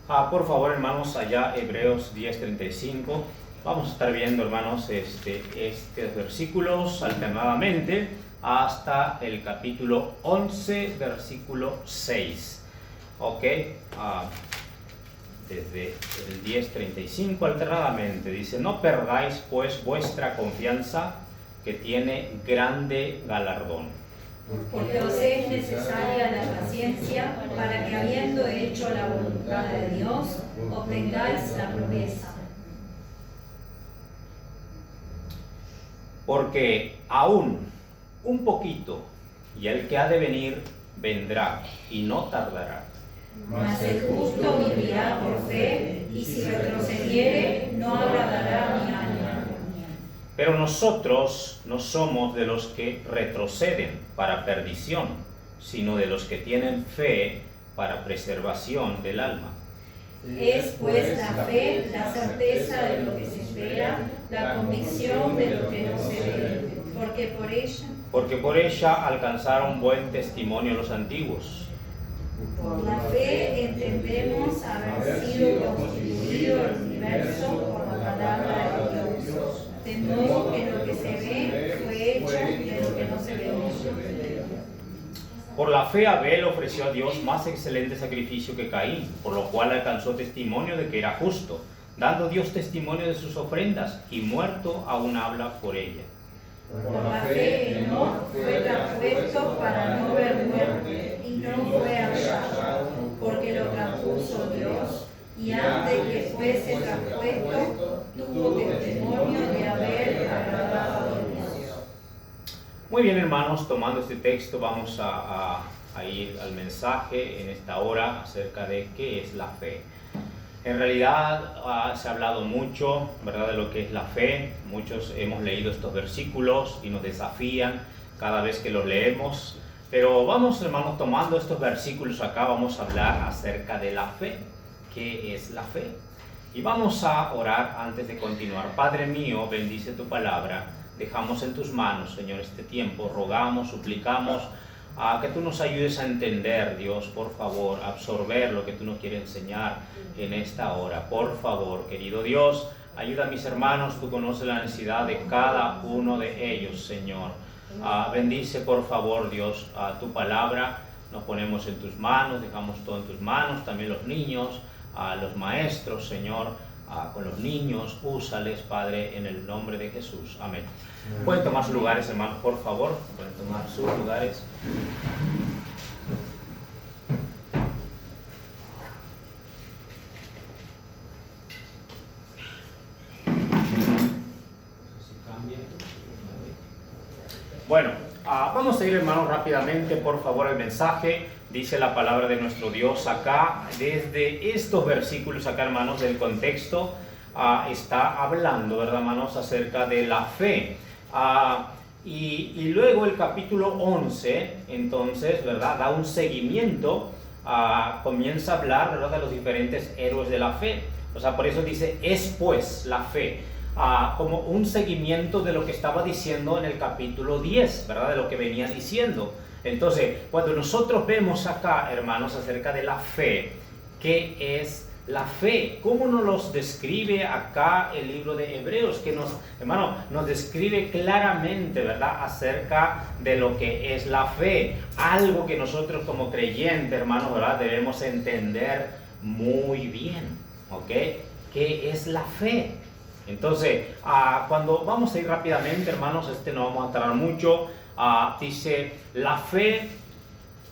Por favor, hermanos, allá Hebreos 10:35. Vamos a estar viendo, hermanos, estos versículos alternadamente hasta el capítulo 11, versículo 6. Ok, desde el 10:35 alternadamente. Dice: no perdáis pues vuestra confianza, que tiene grande galardón. Porque os es necesaria la paciencia, para que, habiendo hecho la voluntad de Dios, obtengáis la promesa. Porque aún un poquito, y el que ha de venir vendrá, y no tardará. Mas el justo vivirá por fe, y si retrocediere, no agradará mi alma. Pero nosotros no somos de los que retroceden para perdición, sino de los que tienen fe para preservación del alma. Es pues la fe, la certeza de lo que se espera, la convicción de lo que no se ve, porque por ella alcanzaron buen testimonio los antiguos. Por la fe entendemos haber sido constituido el universo por la palabra de Dios, de modo que lo que se ve fue hecho de lo que no se ve. Por la fe Abel ofreció a Dios más excelente sacrificio que Caín, por lo cual alcanzó testimonio de que era justo, dando Dios testimonio de sus ofrendas, y muerto aún habla por ella. Por la fe Enoc fue traspuesto para no ver muerte, y no fue hallado, porque lo traspuso Dios, y antes que fuese traspuesto, tuvo testimonio de haber agradado a Dios. Muy bien, hermanos, tomando este texto vamos a ir al mensaje en esta hora acerca de qué es la fe. En realidad se ha hablado mucho, ¿verdad?, de lo que es la fe. Muchos hemos leído estos versículos y nos desafían cada vez que los leemos. Pero vamos, hermanos, tomando estos versículos acá, vamos a hablar acerca de la fe. ¿Qué es la fe? Y vamos a orar antes de continuar. Padre mío, bendice tu palabra. Dejamos en tus manos, Señor, este tiempo. Rogamos, suplicamos a que tú nos ayudes a entender, Dios, por favor, a absorber lo que tú nos quieres enseñar en esta hora. Por favor, querido Dios, ayuda a mis hermanos. Tú conoces la necesidad de cada uno de ellos, Señor. Bendice, por favor, Dios, tu palabra. Nos ponemos en tus manos, dejamos todo en tus manos, también los niños, los maestros, Señor. Con los niños, úsales, Padre, en el nombre de Jesús. Amén. Pueden tomar sus lugares, hermanos, por favor. Pueden tomar sus lugares. Bueno, vamos a ir, hermanos, rápidamente, por favor, al mensaje. Dice la palabra de nuestro Dios acá, desde estos versículos acá, hermanos, del contexto, está hablando, ¿verdad, hermanos?, acerca de la fe. Y luego el capítulo 11, entonces, ¿verdad?, da un seguimiento, comienza a hablar, ¿verdad?, de los diferentes héroes de la fe. O sea, por eso dice, es pues la fe. Como un seguimiento de lo que estaba diciendo en el capítulo 10, ¿verdad?, de lo que venía diciendo. Entonces, cuando nosotros vemos acá, hermanos, acerca de la fe, ¿qué es la fe? ¿Cómo nos los describe acá el libro de Hebreos? Que nos describe claramente, ¿verdad?, acerca de lo que es la fe. Algo que nosotros como creyentes, hermanos, ¿verdad?, debemos entender muy bien, ¿ok? ¿Qué es la fe? Entonces, cuando vamos a ir rápidamente, hermanos, no vamos a tardar mucho. Dice, la fe,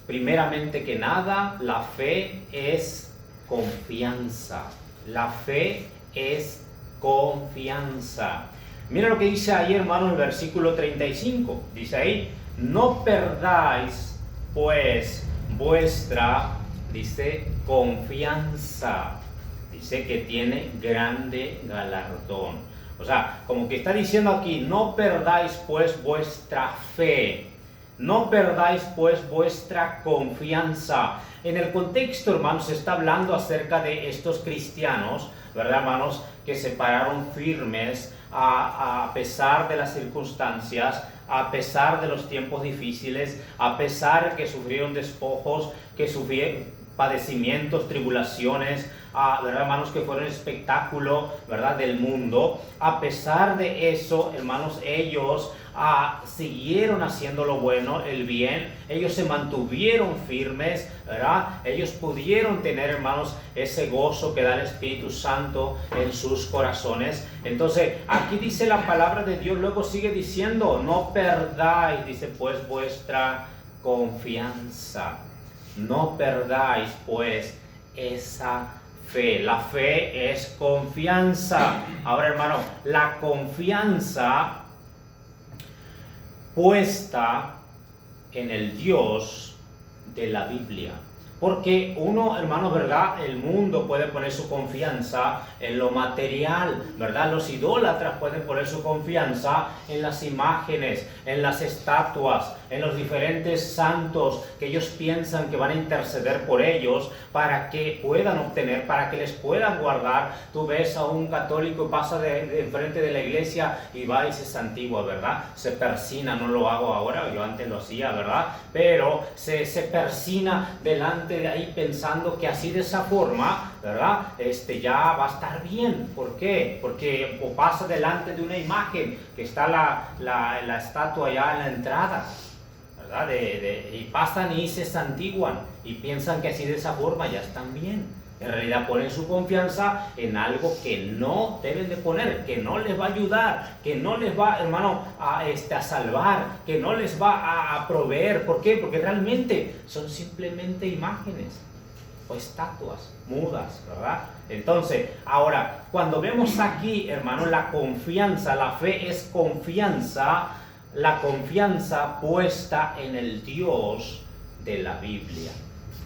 primeramente que nada, la fe es confianza. La fe es confianza. Mira lo que dice ahí, hermanos, el versículo 35. Dice ahí, no perdáis pues vuestra, dice, confianza. Dice que tiene grande galardón. O sea, como que está diciendo aquí, no perdáis pues vuestra fe, no perdáis pues vuestra confianza. En el contexto, hermanos, se está hablando acerca de estos cristianos, ¿verdad, hermanos?, que se pararon firmes a pesar de las circunstancias, a pesar de los tiempos difíciles, a pesar que sufrieron despojos, que padecimientos, tribulaciones, ¿verdad, hermanos? Que fueron espectáculo, ¿verdad? Del mundo. A pesar de eso, hermanos, ellos siguieron haciendo lo bueno, el bien. Ellos se mantuvieron firmes, ¿verdad? Ellos pudieron tener, hermanos, ese gozo que da el Espíritu Santo en sus corazones. Entonces, aquí dice la palabra de Dios, luego sigue diciendo, no perdáis, dice, pues vuestra confianza. No perdáis, pues, esa fe. La fe es confianza. Ahora, hermano, la confianza puesta en el Dios de la Biblia. Porque uno, hermano, ¿verdad? El mundo puede poner su confianza en lo material, ¿verdad? Los idólatras pueden poner su confianza en las imágenes, en las estatuas, en los diferentes santos que ellos piensan que van a interceder por ellos para que puedan obtener, para que les puedan guardar. Tú ves a un católico, pasa de enfrente de la iglesia y va y se santigua, ¿verdad? Se persina, no lo hago ahora, yo antes lo hacía, ¿verdad? Pero se persina delante de ahí pensando que así de esa forma, ¿verdad? Ya va a estar bien. ¿Por qué? Porque pasa delante de una imagen que está la estatua ya en la entrada, ¿verdad? Y pasan y se santiguan y piensan que así de esa forma ya están bien. En realidad ponen su confianza en algo que no deben de poner, que no les va a ayudar, que no les va, hermano, a salvar, que no les va a proveer. ¿Por qué? Porque realmente son simplemente imágenes o estatuas mudas, ¿verdad? Entonces, ahora, cuando vemos aquí, hermano, la confianza, la fe es confianza, la confianza puesta en el Dios de la Biblia.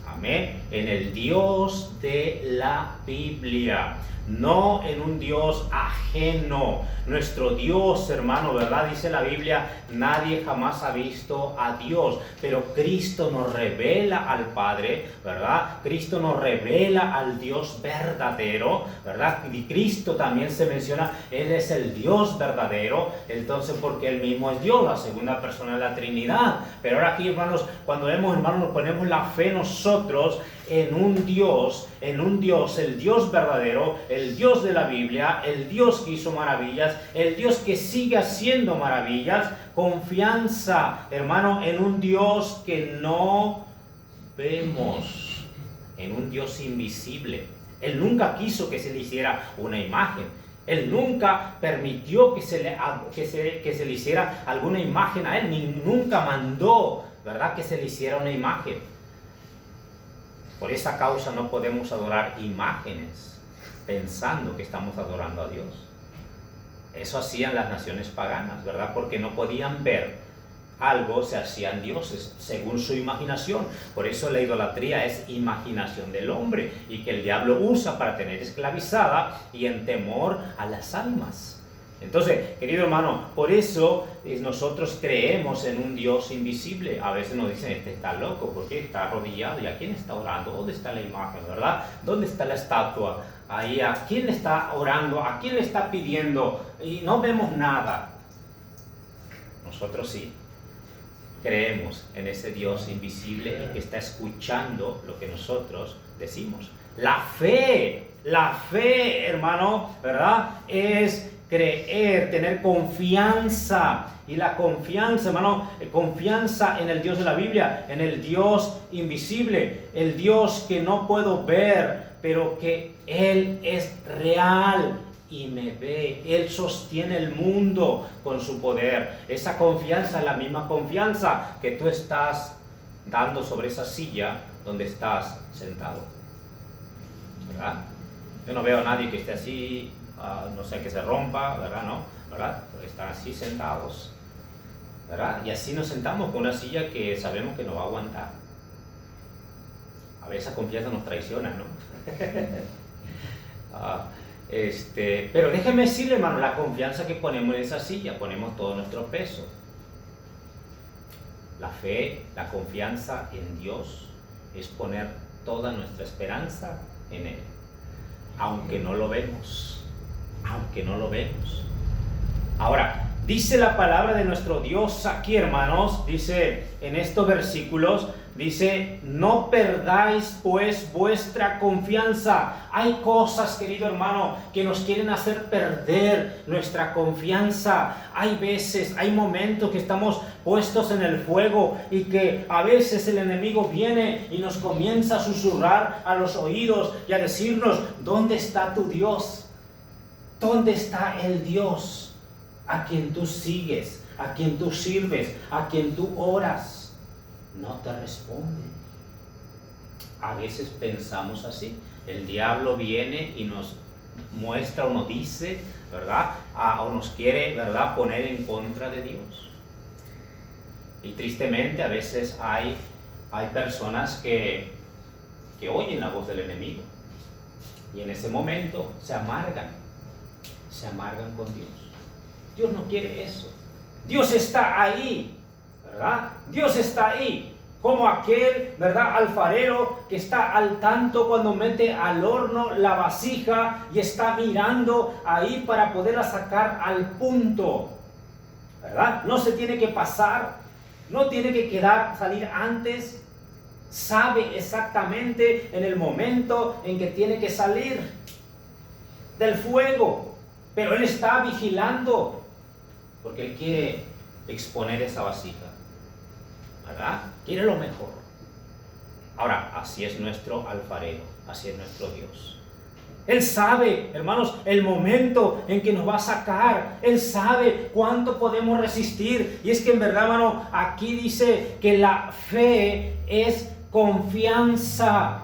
Amén. En el Dios de la Biblia, no en un Dios ajeno. Nuestro Dios, hermano, ¿verdad? Dice la Biblia, nadie jamás ha visto a Dios, pero Cristo nos revela al Padre, ¿verdad? Cristo nos revela al Dios verdadero, ¿verdad? Y Cristo también se menciona, Él es el Dios verdadero, entonces porque Él mismo es Dios, la segunda persona de la Trinidad. Pero ahora aquí, hermanos, cuando vemos, hermanos, nos ponemos la fe nosotros en un Dios, el Dios verdadero, el Dios de la Biblia, el Dios que hizo maravillas, el Dios que sigue haciendo maravillas. Confianza, hermano, en un Dios que no vemos, en un Dios invisible. Él nunca quiso que se le hiciera una imagen. Él nunca permitió que se le hiciera alguna imagen a Él, ni nunca mandó, ¿verdad?, que se le hiciera una imagen. Por esa causa no podemos adorar imágenes pensando que estamos adorando a Dios. Eso hacían las naciones paganas, ¿verdad? Porque no podían ver algo, se hacían dioses según su imaginación. Por eso la idolatría es imaginación del hombre y que el diablo usa para tener esclavizada y en temor a las almas. Entonces, querido hermano, por eso nosotros creemos en un Dios invisible. A veces nos dicen, este está loco, porque está arrodillado. ¿Y a quién está orando? ¿Dónde está la imagen, verdad? ¿Dónde está la estatua? Ahí, ¿a quién le está orando? ¿A quién le está pidiendo? Y no vemos nada. Nosotros sí creemos en ese Dios invisible y que está escuchando lo que nosotros decimos. La fe, hermano, ¿verdad? Es creer, tener confianza. Y la confianza, hermano, confianza en el Dios de la Biblia, en el Dios invisible, el Dios que no puedo ver, pero que Él es real y me ve. Él sostiene el mundo con su poder. Esa confianza es la misma confianza que tú estás dando sobre esa silla donde estás sentado, ¿verdad? Yo no veo a nadie que esté así, no sé, que se rompa, ¿verdad? No, ¿verdad? Están así sentados, ¿verdad? Y así nos sentamos con una silla que sabemos que nos va a aguantar. A veces esa confianza nos traiciona, ¿no? Pero déjeme decirle, hermano, la confianza que ponemos en esa silla, ponemos todo nuestro peso. La fe, la confianza en Dios es poner toda nuestra esperanza en Él, aunque no lo vemos. Aunque no lo vemos. Ahora, dice la palabra de nuestro Dios aquí, hermanos, dice en estos versículos, dice, no perdáis pues vuestra confianza. Hay cosas, querido hermano, que nos quieren hacer perder nuestra confianza. Hay veces, hay momentos que estamos puestos en el fuego y que a veces el enemigo viene y nos comienza a susurrar a los oídos y a decirnos, ¿dónde está tu Dios? ¿Dónde está el Dios a quien tú sigues, a quien tú sirves, a quien tú oras? No te responde. A veces pensamos así. El diablo viene y nos muestra o nos dice, ¿verdad? O nos quiere, ¿verdad?, poner en contra de Dios. Y tristemente a veces hay personas que oyen la voz del enemigo. Y en ese momento se amargan con Dios. Dios no quiere eso. Dios está ahí, ¿verdad? Dios está ahí, como aquel, ¿verdad?, alfarero que está al tanto cuando mete al horno la vasija y está mirando ahí para poderla sacar al punto, ¿verdad? No se tiene que pasar, no tiene que salir antes, sabe exactamente en el momento en que tiene que salir del fuego, pero él está vigilando porque él quiere exponer esa vasija, ¿verdad? Quiere lo mejor. Ahora, así es nuestro alfarero, así es nuestro Dios. Él sabe, hermanos, el momento en que nos va a sacar. Él sabe cuánto podemos resistir. Y es que en verdad, hermano, aquí dice que la fe es confianza.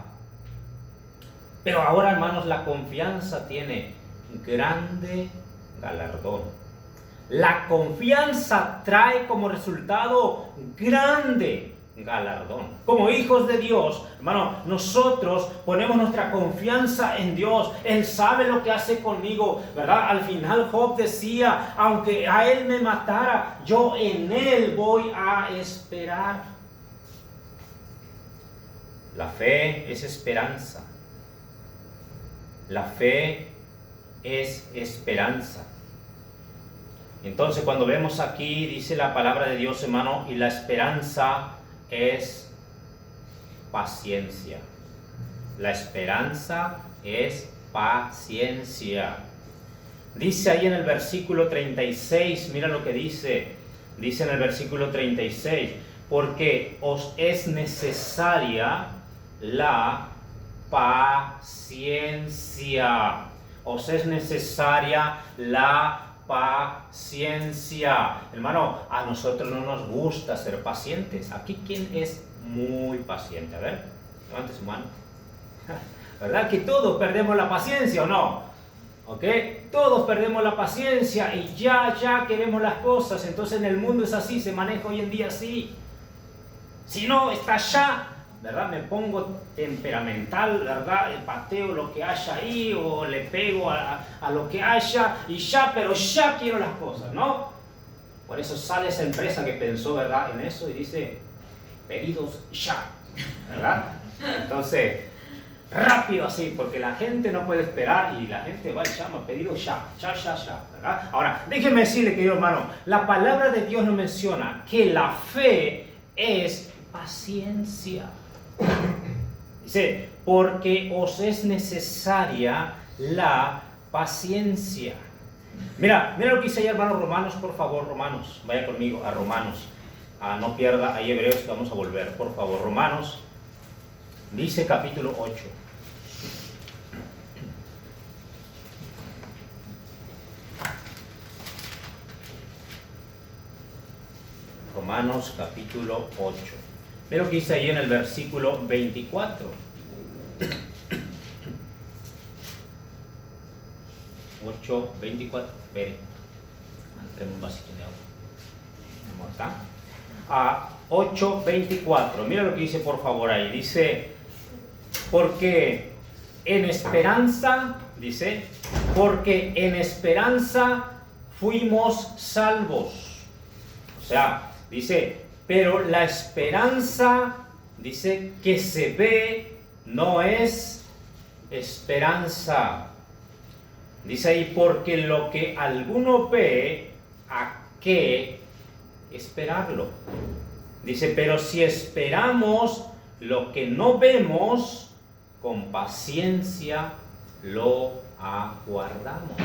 Pero ahora, hermanos, la confianza tiene grande galardón. La confianza trae como resultado grande galardón. Como hijos de Dios, hermano, nosotros ponemos nuestra confianza en Dios. Él sabe lo que hace conmigo, ¿verdad? Al final Job decía, aunque a él me matara, yo en él voy a esperar. La fe es esperanza. La fe es esperanza. Entonces, cuando vemos aquí, dice la palabra de Dios, hermano, y la esperanza es paciencia. La esperanza es paciencia. Dice ahí en el versículo 36, mira lo que dice. Dice en el versículo 36, porque os es necesaria la paciencia. Os es necesaria la paciencia. Hermano, a nosotros no nos gusta ser pacientes. Aquí, ¿quién es muy paciente? A ver, levante su mano. ¿Verdad que todos perdemos la paciencia o no? ¿Ok? Todos perdemos la paciencia y ya queremos las cosas. Entonces en el mundo es así, se maneja hoy en día así. Si no, está ya, ¿verdad? Me pongo temperamental, ¿verdad? Pateo lo que haya ahí o le pego a lo que haya y ya, pero ya quiero las cosas, ¿no? Por eso sale esa empresa que pensó, ¿verdad?, en eso y dice, pedidos ya, ¿verdad? Entonces, rápido así, porque la gente no puede esperar y la gente va y llama, pedidos ya, ¿verdad? Ahora, déjenme decirle, querido hermano, la palabra de Dios nos menciona que la fe es paciencia. Dice, porque os es necesaria la paciencia. Mira lo que dice ahí, hermano, Romanos, por favor, Romanos, vaya conmigo a Romanos. No pierda ahí Hebreos, que vamos a volver, por favor. Romanos, dice capítulo 8. Romanos capítulo 8. Mira lo que dice ahí en el versículo 24. 8:24. Espere. Entremos un vasito de agua. ¿Cómo está? 8:24. Mira lo que dice, por favor, ahí. Dice, porque en esperanza, dice, porque en esperanza fuimos salvos. O sea, dice, pero la esperanza, dice, que se ve no es esperanza. Dice ahí, porque lo que alguno ve, ¿a qué esperarlo? Dice, pero si esperamos lo que no vemos, con paciencia lo aguardamos,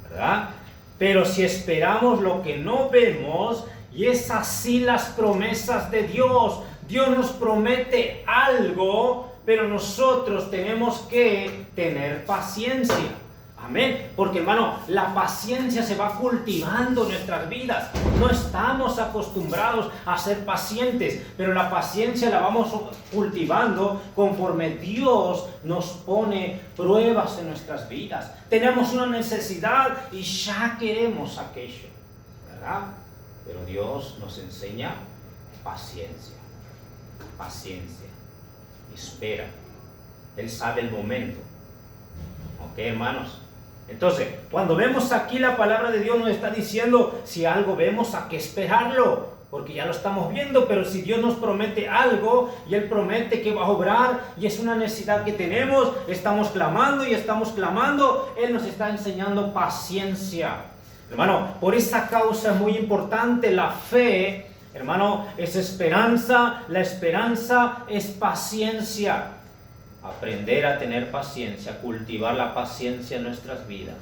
¿verdad? Pero si esperamos lo que no vemos, y es así las promesas de Dios. Dios nos promete algo, pero nosotros tenemos que tener paciencia. Amén. Porque, hermano, la paciencia se va cultivando en nuestras vidas. No estamos acostumbrados a ser pacientes, pero la paciencia la vamos cultivando conforme Dios nos pone pruebas en nuestras vidas. Tenemos una necesidad y ya queremos aquello, ¿verdad? Pero Dios nos enseña paciencia. Paciencia. Espera. Él sabe el momento. ¿Ok, hermanos? Entonces, cuando vemos aquí la palabra de Dios nos está diciendo, si algo vemos, ¿a qué esperarlo? Porque ya lo estamos viendo, pero si Dios nos promete algo y Él promete que va a obrar y es una necesidad que tenemos, estamos clamando y estamos clamando, Él nos está enseñando paciencia. Hermano, por esa causa es muy importante la fe, hermano, es esperanza, la esperanza es paciencia. Aprender a tener paciencia, cultivar la paciencia en nuestras vidas.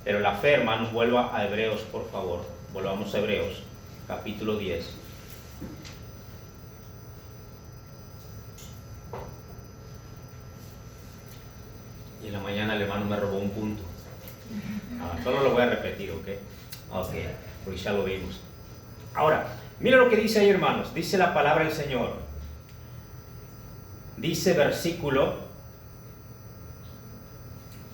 Pero la fe, hermanos, vuelva a Hebreos, por favor. Volvamos a Hebreos, capítulo 10. Y en la mañana el hermano me robó un punto. Solo lo voy a repetir, ¿ok? Ok, porque ya lo vimos. Ahora, mira lo que dice ahí, hermanos. Dice la palabra del Señor. Dice versículo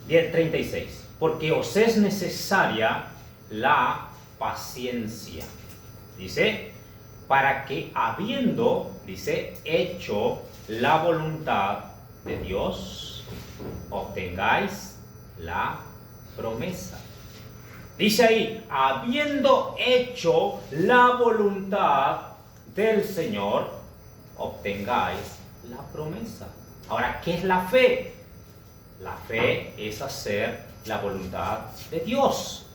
36, porque os es necesaria la paciencia, dice, para que habiendo, dice, hecho la voluntad de Dios, obtengáis la promesa. Dice ahí, habiendo hecho la voluntad del Señor, obtengáis la promesa. Ahora, ¿qué es la fe? La fe es hacer la voluntad de Dios.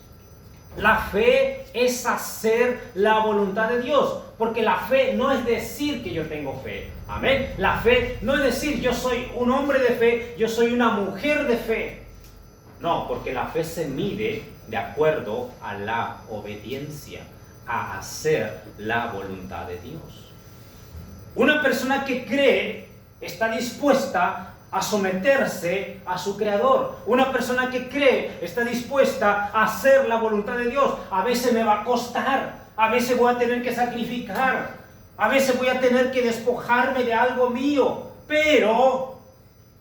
La fe es hacer la voluntad de Dios. Porque la fe no es decir que yo tengo fe. Amén. La fe no es decir yo soy un hombre de fe, yo soy una mujer de fe. No, porque la fe se mide de acuerdo a la obediencia, a hacer la voluntad de Dios. Una persona que cree está dispuesta a someterse a su Creador. Una persona que cree está dispuesta a hacer la voluntad de Dios. A veces me va a costar, a veces voy a tener que sacrificar, a veces voy a tener que despojarme de algo mío, pero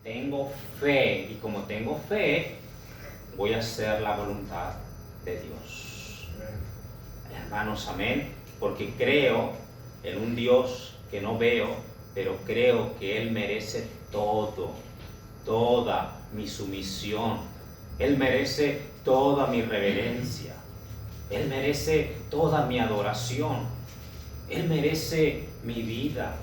tengo fe, y como tengo fe, voy a hacer la voluntad de Dios. Hermanos, amén, porque creo en un Dios que no veo, pero creo que Él merece toda mi sumisión. Él merece toda mi reverencia. Él merece toda mi adoración. Él merece mi vida.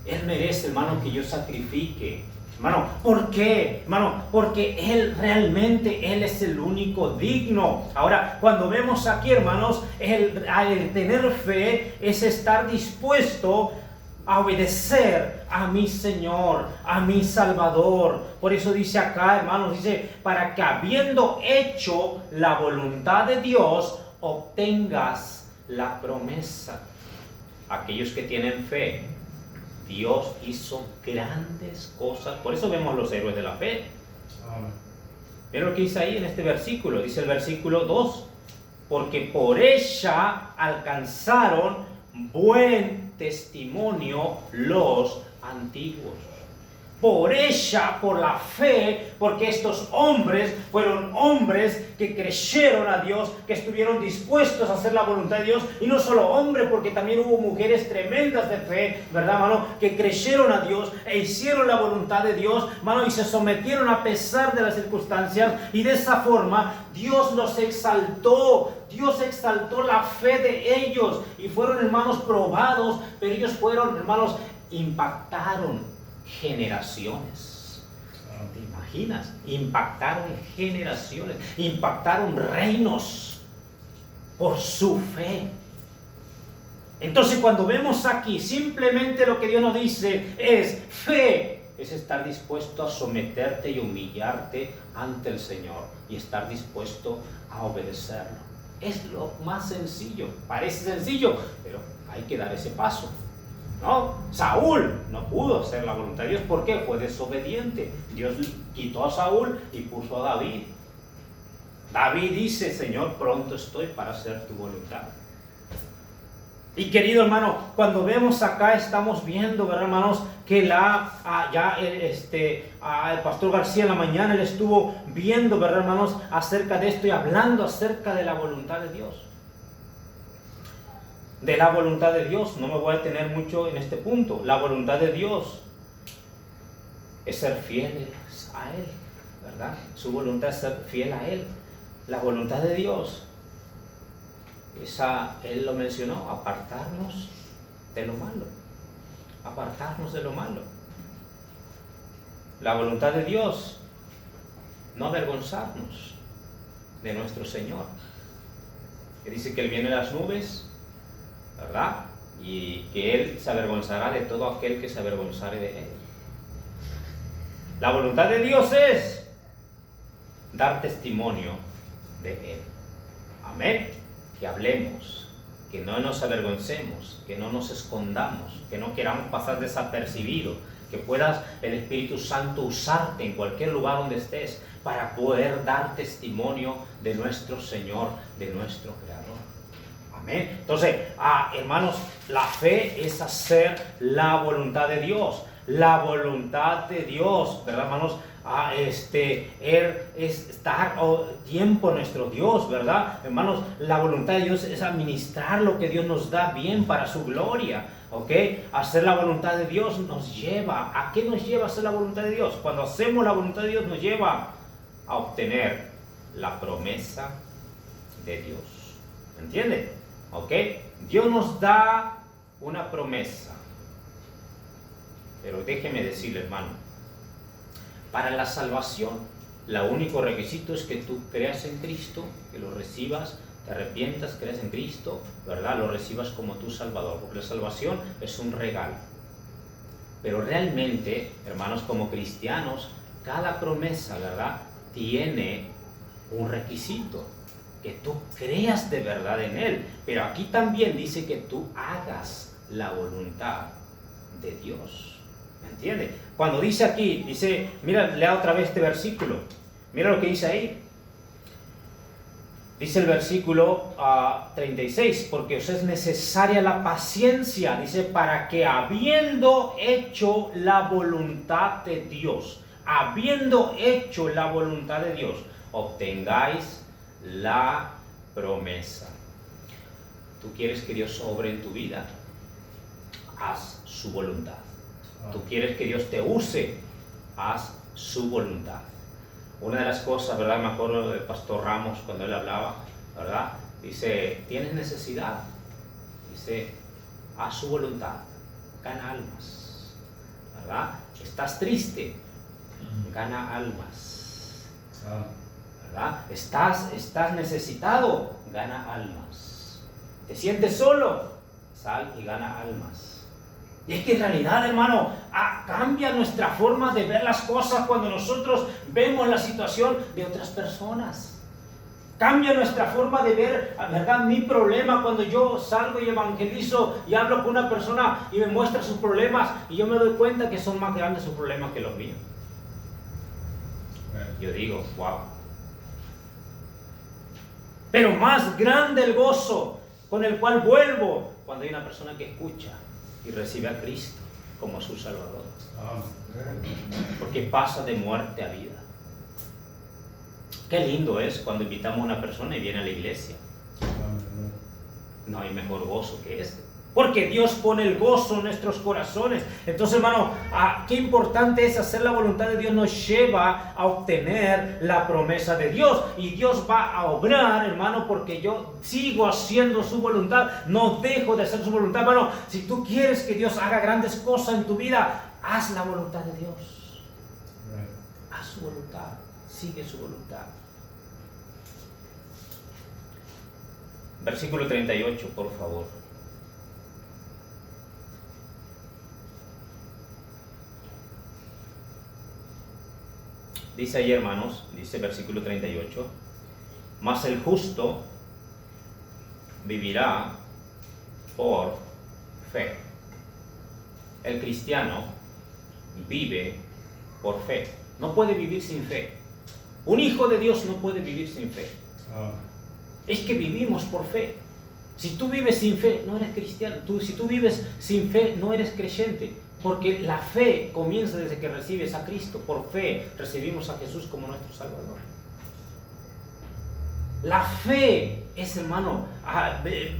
Él merece, hermano, que yo sacrifique. Hermano, ¿por qué? Hermano, porque Él realmente, Él es el único digno. Ahora, cuando vemos aquí, hermanos, el tener fe es estar dispuesto a obedecer a mi Señor, a mi Salvador. Por eso dice acá, hermanos, dice, para que habiendo hecho la voluntad de Dios, obtengas la promesa. Aquellos que tienen fe, Dios hizo grandes cosas. Por eso vemos los héroes de la fe. Miren lo que dice ahí en este versículo. Dice el versículo 2. Porque por ella alcanzaron buen testimonio los antiguos. Por ella, por la fe, porque estos hombres fueron hombres que creyeron a Dios, que estuvieron dispuestos a hacer la voluntad de Dios, y no solo hombres, porque también hubo mujeres tremendas de fe, ¿verdad, hermano? Que creyeron a Dios e hicieron la voluntad de Dios, hermano, y se sometieron a pesar de las circunstancias, y de esa forma Dios los exaltó. Dios exaltó la fe de ellos, y fueron, hermanos, probados, pero ellos fueron, hermanos, impactaron generaciones. ¿Te imaginas? Impactaron generaciones, impactaron reinos por su fe. Entonces cuando vemos aquí, simplemente lo que Dios nos dice es fe, es estar dispuesto a someterte y humillarte ante el Señor y estar dispuesto a obedecerlo. Es lo más sencillo, parece sencillo, pero hay que dar ese paso, ¿no? Saúl no pudo hacer la voluntad de Dios, ¿por qué? Fue desobediente. Dios quitó a Saúl y puso a David. David dice, Señor, pronto estoy para hacer tu voluntad. Y querido hermano, cuando vemos acá estamos viendo, ¿verdad, hermanos? Que el pastor García en la mañana él estuvo viendo, ¿verdad, hermanos? Acerca de esto y hablando acerca de la voluntad de Dios. De la voluntad de Dios, no me voy a detener mucho en este punto. La voluntad de Dios es ser fieles a Él, ¿verdad? Su voluntad es ser fiel a Él. La voluntad de Dios, Él lo mencionó, apartarnos de lo malo. Apartarnos de lo malo. La voluntad de Dios, no avergonzarnos de nuestro Señor. Que dice que Él viene en las nubes, ¿verdad? Y que Él se avergonzará de todo aquel que se avergonzare de Él. La voluntad de Dios es dar testimonio de Él. Amén. Que hablemos, que no nos avergoncemos, que no nos escondamos, que no queramos pasar desapercibidos, que puedas el Espíritu Santo usarte en cualquier lugar donde estés para poder dar testimonio de nuestro Señor, de nuestro Creador. Amén. Entonces, hermanos, la fe es hacer la voluntad de Dios. La voluntad de Dios, ¿verdad, hermanos? Es estar tiempo nuestro Dios, ¿verdad? Hermanos, la voluntad de Dios es administrar lo que Dios nos da bien para su gloria, ¿ok? Hacer la voluntad de Dios nos lleva, ¿a qué nos lleva a hacer la voluntad de Dios? Cuando hacemos la voluntad de Dios nos lleva a obtener la promesa de Dios, ¿entiende? ¿Ok? Dios nos da una promesa, pero déjeme decirle, hermano, para la salvación, el único requisito es que tú creas en Cristo, que lo recibas, te arrepientas, creas en Cristo, ¿verdad? Lo recibas como tu Salvador, porque la salvación es un regalo. Pero realmente, hermanos, como cristianos, cada promesa, ¿verdad?, tiene un requisito, que tú creas de verdad en Él. Pero aquí también dice que tú hagas la voluntad de Dios. ¿Me entiende? Cuando dice aquí, dice, mira, lea otra vez este versículo. Mira lo que dice ahí. Dice el versículo 36, porque os es necesaria la paciencia, dice, para que habiendo hecho la voluntad de Dios, habiendo hecho la voluntad de Dios, obtengáis la promesa. ¿Tú quieres que Dios obre en tu vida? Haz su voluntad. ¿Tú quieres que Dios te use? Haz su voluntad. Una de las cosas, ¿verdad? Me acuerdo del pastor Ramos cuando él hablaba, ¿verdad? Dice, ¿tienes necesidad? Dice, haz su voluntad, gana almas, ¿verdad? ¿Estás triste? Gana almas, ¿verdad? ¿Estás necesitado? Gana almas. ¿Te sientes solo? Sal y gana almas. Y es que en realidad, hermano, cambia nuestra forma de ver las cosas cuando nosotros vemos la situación de otras personas. Cambia nuestra forma de ver, ¿verdad?, mi problema cuando yo salgo y evangelizo y hablo con una persona y me muestra sus problemas y yo me doy cuenta que son más grandes sus problemas que los míos. Yo digo, wow. Pero más grande el gozo con el cual vuelvo cuando hay una persona que escucha y recibe a Cristo como su Salvador. Porque pasa de muerte a vida. Qué lindo es cuando invitamos a una persona y viene a la iglesia. No hay mejor gozo que este. Porque Dios pone el gozo en nuestros corazones. Entonces, hermano, qué importante es hacer la voluntad de Dios. Nos lleva a obtener la promesa de Dios. Y Dios va a obrar, hermano, porque yo sigo haciendo su voluntad. No dejo de hacer su voluntad, hermano. Si tú quieres que Dios haga grandes cosas en tu vida, haz la voluntad de Dios. Haz su voluntad. Sigue su voluntad. Versículo 38, por favor. dice ahí, hermanos, dice versículo 38, mas el justo vivirá por fe. El cristiano vive por fe. No puede vivir sin fe. Un hijo de Dios no puede vivir sin fe. Es que vivimos por fe. Si tú vives sin fe, no eres cristiano. Si tú vives sin fe, no eres creyente. Porque la fe comienza desde que recibes a Cristo. Por fe recibimos a Jesús como nuestro Salvador. La fe es, hermano,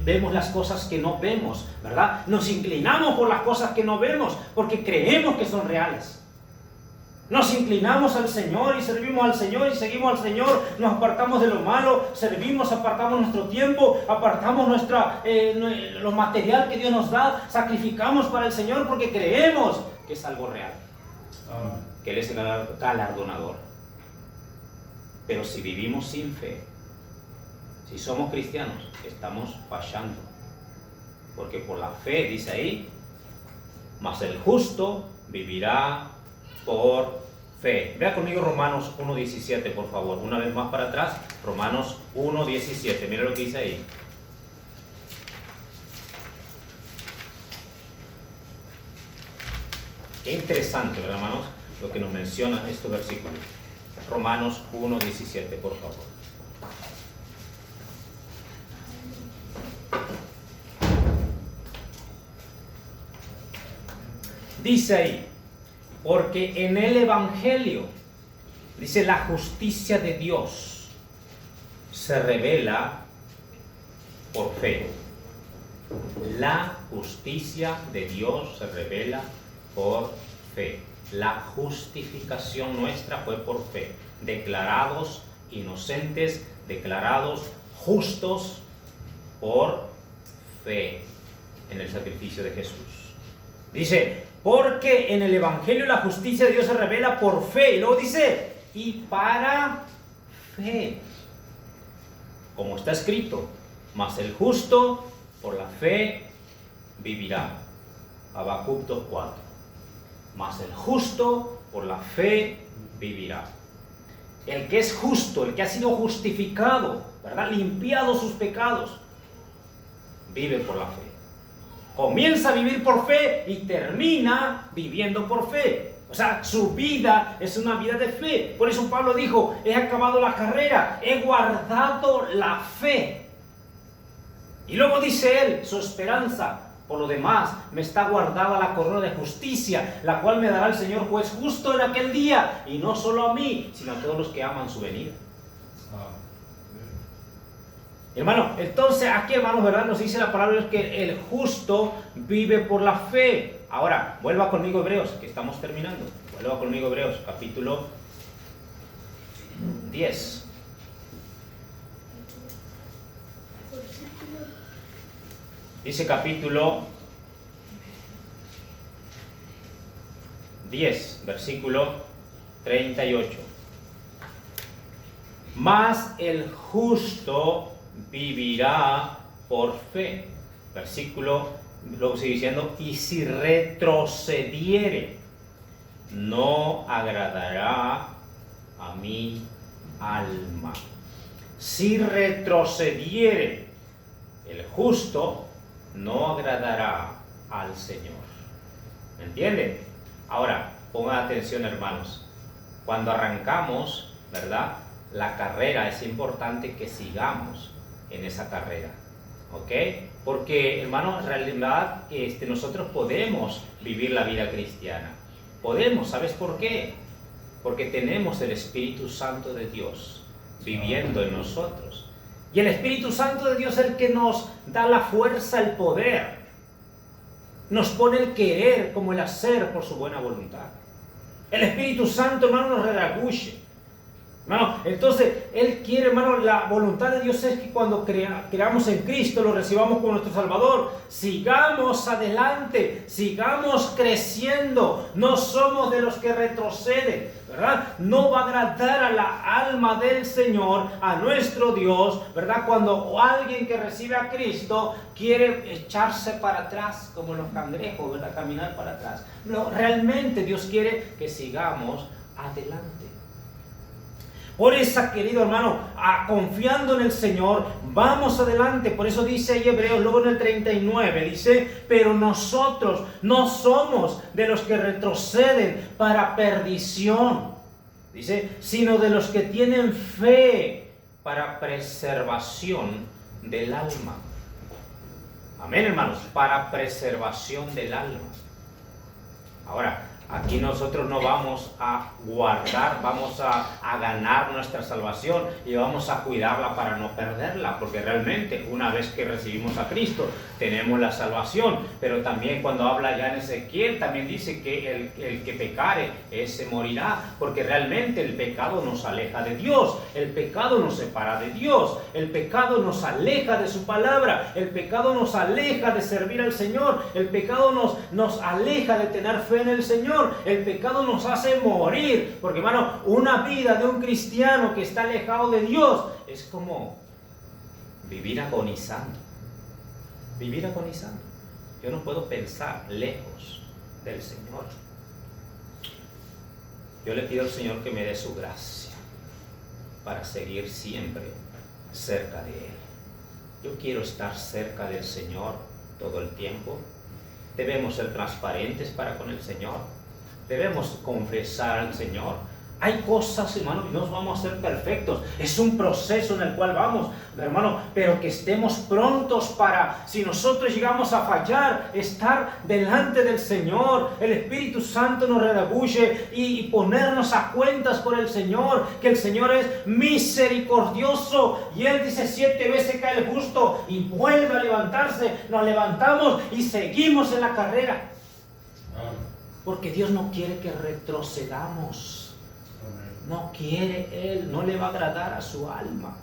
vemos las cosas que no vemos, ¿verdad? Nos inclinamos por las cosas que no vemos porque creemos que son reales. Nos inclinamos al Señor y servimos al Señor y seguimos al Señor, nos apartamos de lo malo, servimos, apartamos nuestro tiempo, apartamos lo material que Dios nos da, sacrificamos para el Señor porque creemos que es algo real, que Él es el galardonador. Pero si vivimos sin fe, si somos cristianos, estamos fallando, porque por la fe, dice ahí, mas el justo vivirá por fe. Vea conmigo Romanos 1:17, por favor. Una vez más para atrás, Romanos 1:17. Mira lo que dice ahí. Qué interesante, ¿verdad, hermanos? Lo que nos menciona estos versículos. Romanos 1:17, por favor. Dice ahí, porque en el Evangelio, dice, la justicia de Dios se revela por fe. La justicia de Dios se revela por fe. La justificación nuestra fue por fe. Declarados inocentes, declarados justos por fe en el sacrificio de Jesús. Dice, porque en el Evangelio la justicia de Dios se revela por fe. Y luego dice, y para fe. Como está escrito, mas el justo por la fe vivirá. Habacuc 2:4. Mas el justo por la fe vivirá. El que es justo, el que ha sido justificado, ¿verdad? Limpiado sus pecados, vive por la fe. Comienza a vivir por fe y termina viviendo por fe. O sea, su vida es una vida de fe. Por eso Pablo dijo, he acabado la carrera, he guardado la fe. Y luego dice él, su esperanza, por lo demás, me está guardada la corona de justicia, la cual me dará el Señor juez justo en aquel día, y no solo a mí, sino a todos los que aman su venida. Hermano, entonces aquí, hermanos, ¿verdad? Nos dice la palabra que el justo vive por la fe. Ahora, vuelva conmigo Hebreos, que estamos terminando. Vuelva conmigo Hebreos, capítulo 10. Dice capítulo 10, versículo 38. Mas el justo vivirá por fe. Versículo, luego sigue diciendo, y si retrocediere, no agradará a mi alma. Si retrocediere, el justo no agradará al Señor. ¿Me entienden? Ahora, pongan atención, hermanos. Cuando arrancamos, ¿verdad? La carrera, es importante que sigamos en esa carrera, ¿ok? Porque, hermano, en realidad nosotros podemos vivir la vida cristiana. Podemos, ¿sabes por qué? Porque tenemos el Espíritu Santo de Dios viviendo en nosotros. Y el Espíritu Santo de Dios es el que nos da la fuerza, el poder. Nos pone el querer como el hacer por su buena voluntad. El Espíritu Santo, hermano, nos redarguye. Hermano, entonces, Él quiere, hermano, la voluntad de Dios es que cuando creamos en Cristo, lo recibamos como nuestro Salvador, sigamos adelante, sigamos creciendo, no somos de los que retroceden, ¿verdad? No va a agradar a la alma del Señor, a nuestro Dios, ¿verdad? Cuando alguien que recibe a Cristo quiere echarse para atrás, como los cangrejos, ¿verdad? Caminar para atrás. No, realmente Dios quiere que sigamos adelante. Por esa, querido hermano, confiando en el Señor, vamos adelante. Por eso dice ahí Hebreos, luego en el 39, dice, pero nosotros no somos de los que retroceden para perdición, dice, sino de los que tienen fe para preservación del alma. Amén, hermanos, para preservación del alma. Ahora, aquí nosotros no vamos a guardar, vamos a ganar nuestra salvación y vamos a cuidarla para no perderla, porque realmente una vez que recibimos a Cristo tenemos la salvación. Pero también cuando habla ya en Ezequiel, también dice que el que pecare, ese morirá, porque realmente el pecado nos aleja de Dios, el pecado nos separa de Dios, el pecado nos aleja de su palabra, el pecado nos aleja de servir al Señor, el pecado nos aleja de tener fe en el Señor. El pecado nos hace morir, porque hermano, una vida de un cristiano que está alejado de Dios es como vivir agonizando. Vivir agonizando. Yo no puedo pensar lejos del Señor. Yo le pido al Señor que me dé su gracia para seguir siempre cerca de Él. Yo quiero estar cerca del Señor todo el tiempo. Debemos ser transparentes para con el Señor. Debemos confesar al Señor. Hay cosas, hermano, no vamos a ser perfectos. Es un proceso en el cual vamos, hermano, pero que estemos prontos para, si nosotros llegamos a fallar, estar delante del Señor. El Espíritu Santo nos redarguye y ponernos a cuentas por el Señor, que el Señor es misericordioso. Y Él dice 7 veces cae el justo y vuelve a levantarse. Nos levantamos y seguimos en la carrera. Porque Dios no quiere que retrocedamos. No quiere Él, no le va a agradar a su alma.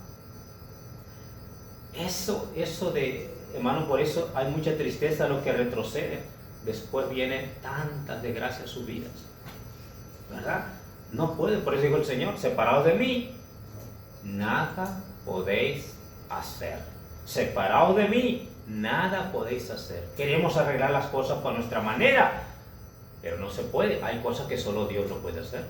Eso de, hermano, por eso hay mucha tristeza a los que retroceden. Después vienen tantas desgracias en sus vidas. ¿Verdad? No puede, por eso dijo el Señor, separados de mí, nada podéis hacer. Separados de mí, nada podéis hacer. Queremos arreglar las cosas por nuestra manera, pero no se puede. Hay cosas que solo Dios lo puede hacer.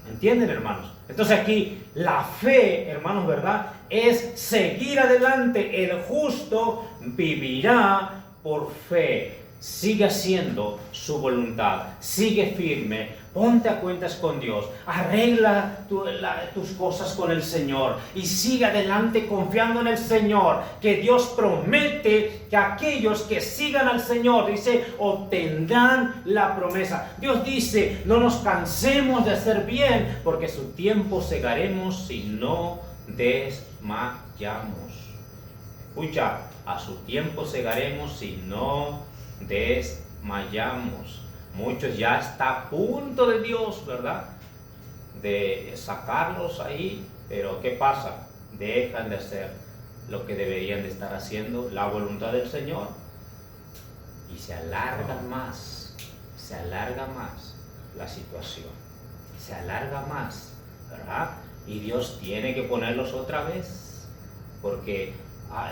¿Entienden, hermanos? Entonces aquí la fe, hermanos, ¿verdad? Es seguir adelante. El justo vivirá por fe. Sigue haciendo su voluntad. Sigue firme. Ponte a cuentas con Dios. Arregla tus cosas con el Señor. Y sigue adelante confiando en el Señor. Que Dios promete que aquellos que sigan al Señor, dice, obtendrán la promesa. Dios dice, no nos cansemos de hacer bien, porque su tiempo segaremos si no desmayamos. Escucha, a su tiempo segaremos si no desmayamos. Muchos ya está a punto de Dios, ¿verdad? De sacarlos ahí, pero ¿qué pasa? Dejan de hacer lo que deberían de estar haciendo, la voluntad del Señor, y se alarga más la situación, se alarga más, ¿verdad? Y Dios tiene que ponerlos otra vez, porque,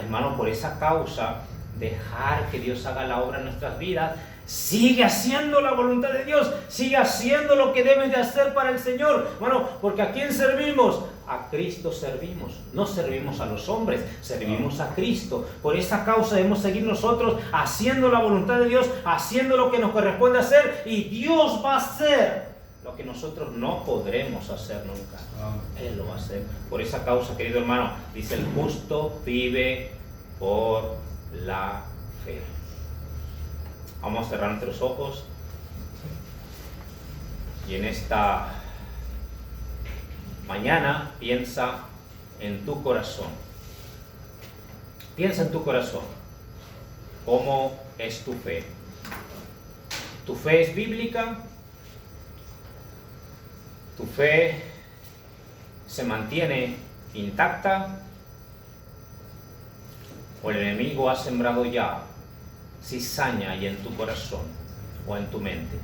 hermano, por esa causa, dejar que Dios haga la obra en nuestras vidas. Sigue haciendo la voluntad de Dios, sigue haciendo lo que debes de hacer para el Señor. Bueno, porque ¿a quién servimos? A Cristo servimos, no servimos a los hombres, servimos a Cristo. Por esa causa debemos seguir nosotros haciendo la voluntad de Dios, haciendo lo que nos corresponde hacer, y Dios va a hacer lo que nosotros no podremos hacer nunca. Él lo va a hacer. Por esa causa, querido hermano, dice, el justo vive por la fe. Vamos a cerrar nuestros ojos y en esta mañana piensa en tu corazón. Piensa en tu corazón. ¿Cómo es tu fe? ¿Tu fe es bíblica? ¿Tu fe se mantiene intacta? ¿O el enemigo ha sembrado ya cizaña y en tu corazón o en tu mente?